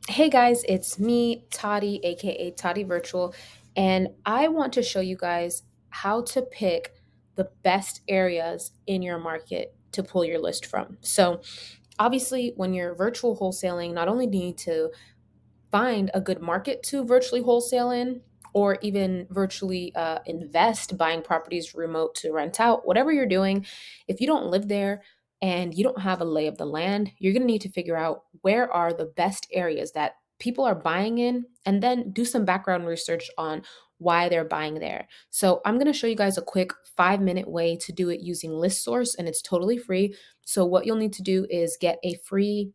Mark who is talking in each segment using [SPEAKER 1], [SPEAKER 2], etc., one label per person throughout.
[SPEAKER 1] Hey guys, it's me, Toddy, aka Toddy Virtual, and I want to show you guys how to pick the best areas in your market to pull your list from. So, obviously, when you're virtual wholesaling, not only do you need to find a good market to virtually wholesale in or even virtually invest buying properties remote to rent out, whatever you're doing, if you don't live there and you don't have a lay of the land, you're going to need to figure out where are the best areas that people are buying in and then do some background research on why they're buying there. So I'm going to show you guys a quick 5-minute way to do it using list source, and it's totally free. So what you'll need to do is get a free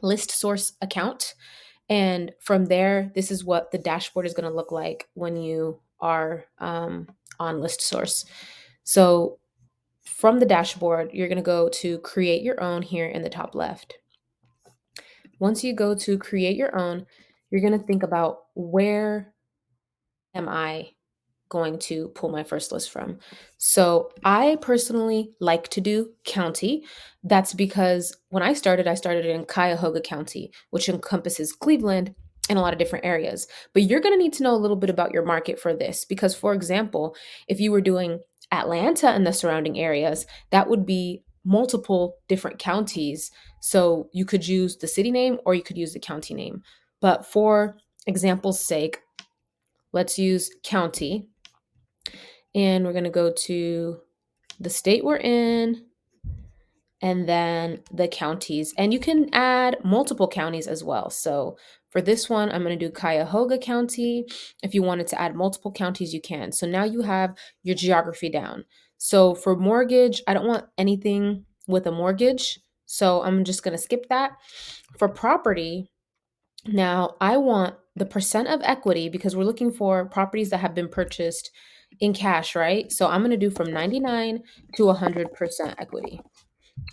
[SPEAKER 1] list source account, and from there, this is what the dashboard is going to look like when you are on list source. So from the dashboard, you're going to go to create your own here in the top left. Once you go to create your own, you're going to think about, where am I going to pull my first list from? So I personally like to do county. That's because when I started in Cuyahoga County, which encompasses Cleveland and a lot of different areas. But you're going to need to know a little bit about your market for this because, for example, if you were doing Atlanta and the surrounding areas, that would be multiple different counties. So you could use the city name or you could use the county name. But for example's sake, let's use county, and we're going to go to the state we're in and then the counties. And you can add multiple counties as well. So for this one, I'm going to do Cuyahoga County. If you wanted to add multiple counties, you can. So now you have your geography down. So for mortgage, I don't want anything with a mortgage. So I'm just going to skip that. For property, now I want the percent of equity because we're looking for properties that have been purchased in cash, right? So I'm going to do from 99 to 100% equity.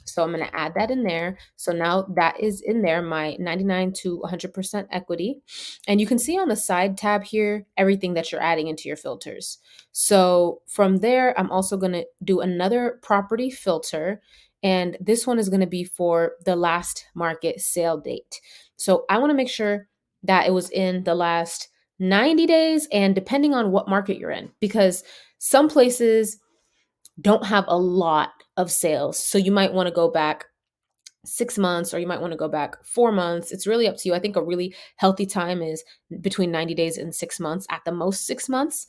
[SPEAKER 1] So I'm going to add that in there. So now that is in there, my 99 to 100% equity. And you can see on the side tab here, everything that you're adding into your filters. So from there, I'm also going to do another property filter. And this one is going to be for the last market sale date. So I want to make sure that it was in the last 90 days and depending on what market you're in, because some places don't have a lot of sales. So you might want to go back 6 months or you might want to go back 4 months. It's really up to you. I think a really healthy time is between 90 days and 6 months, at the most 6 months.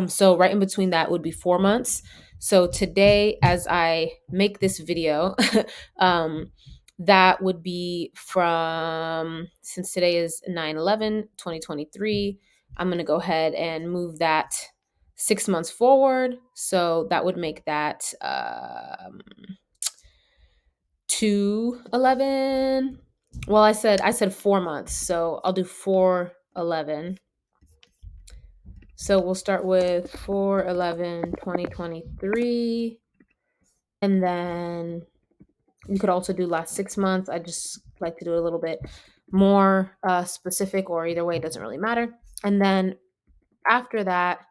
[SPEAKER 1] So right in between that would be 4 months. So today, as I make this video, that would be from, since today is 9/11/2023, I'm going to go ahead and move that 6 months forward. So that would make that 2/11. Well, I said 4 months, so I'll do 4/11. So we'll start with 4/11/2023, and then you could also do last 6 months. I just like to do it a little bit more specific, or either way, it doesn't really matter. And then after that,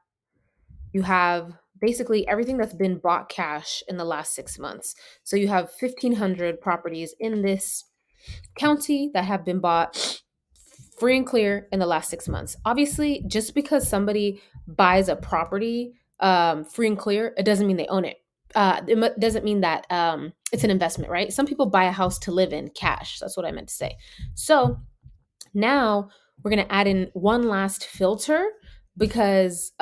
[SPEAKER 1] you have basically everything that's been bought cash in the last 6 months. So you have 1,500 properties in this county that have been bought free and clear in the last 6 months. Obviously, just because somebody buys a property free and clear, it doesn't mean they own it. Doesn't mean that it's an investment, right? Some people buy a house to live in cash. That's what I meant to say. So now we're going to add in one last filter because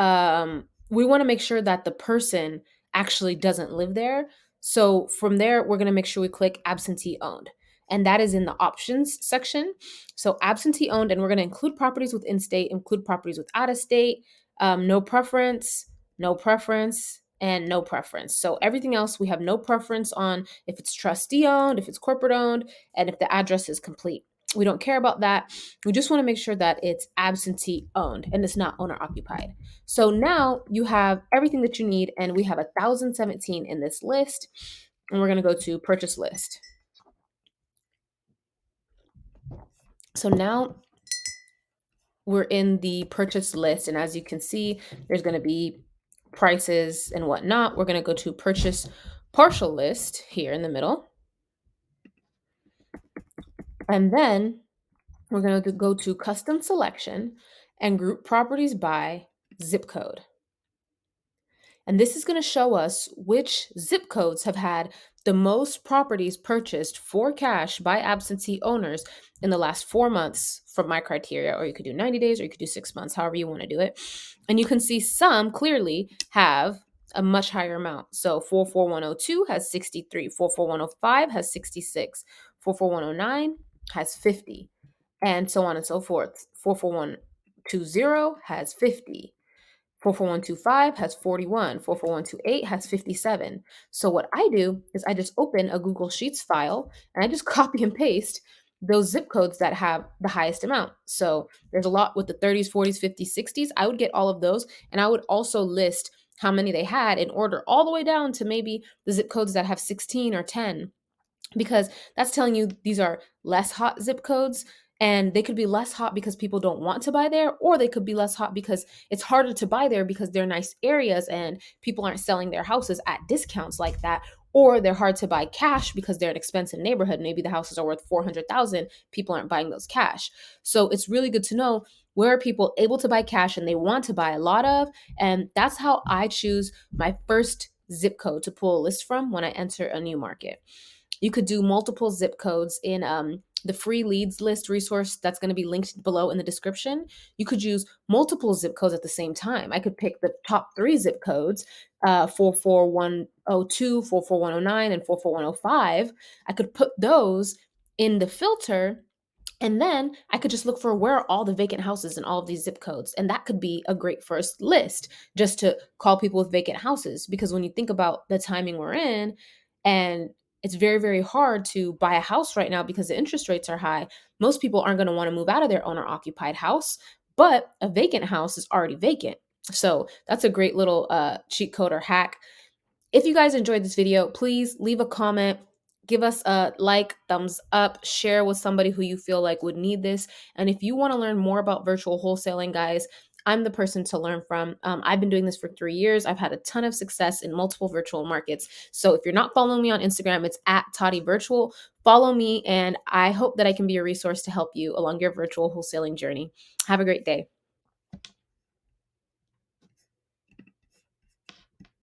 [SPEAKER 1] we want to make sure that the person actually doesn't live there. So from there, we're going to make sure we click absentee owned. And that is in the options section. So absentee owned, and we're going to include properties with in state, include properties with out of state, no preference, no preference, and no preference. So everything else we have no preference on, if it's trustee owned, if it's corporate owned, and if the address is complete. We don't care about that. We just want to make sure that it's absentee owned and it's not owner occupied. So now you have everything that you need, and we have 1,017 in this list. And we're going to go to purchase list. So now we're in the purchase list. And as you can see, there's going to be prices and whatnot. We're going to go to purchase partial list here in the middle. And then We're going to go to custom selection and group properties by zip code. And this is going to show us which zip codes have had the most properties purchased for cash by absentee owners in the last 4 months from my criteria. Or you could do 90 days or you could do 6 months, however you want to do it. And you can see some clearly have a much higher amount. So 44102 has 63, 44105 has 66, 44109 has 50, and so on and so forth. 44120 has 50. 44125 has 41, 44128 has 57. So what I do is I just open a Google Sheets file and I just copy and paste those zip codes that have the highest amount. So there's a lot with the 30s, 40s, 50s, 60s. I would get all of those and I would also list how many they had in order all the way down to maybe the zip codes that have 16 or 10, because that's telling you these are less hot zip codes, and they could be less hot because people don't want to buy there, or they could be less hot because it's harder to buy there because they're nice areas and people aren't selling their houses at discounts like that, or they're hard to buy cash because they're an expensive neighborhood. Maybe the houses are worth 400,000, people aren't buying those cash. So it's really good to know where are people able to buy cash and they want to buy a lot of, and that's how I choose my first zip code to pull a list from when I enter a new market. You could do multiple zip codes in the free leads list resource that's going to be linked below in the description. You could use multiple zip codes at the same time. I could pick the top three zip codes, 44102, 44109, and 44105. I could put those in the filter, and then I could just look for where are all the vacant houses in all of these zip codes. And that could be a great first list just to call people with vacant houses. Because when you think about the timing we're in, and it's very, very hard to buy a house right now because the interest rates are high, most people aren't going to want to move out of their owner occupied house, but a vacant house is already vacant. So that's a great little cheat code or hack. If you guys enjoyed this video, please leave a comment, give us a like, thumbs up, share with somebody who you feel like would need this. And if you want to learn more about virtual wholesaling, guys, I'm the person to learn from. I've been doing this for 3 years. I've had a ton of success in multiple virtual markets. So if you're not following me on Instagram, it's at Toddy Virtual. Follow me, and I hope that I can be a resource to help you along your virtual wholesaling journey. Have a great day.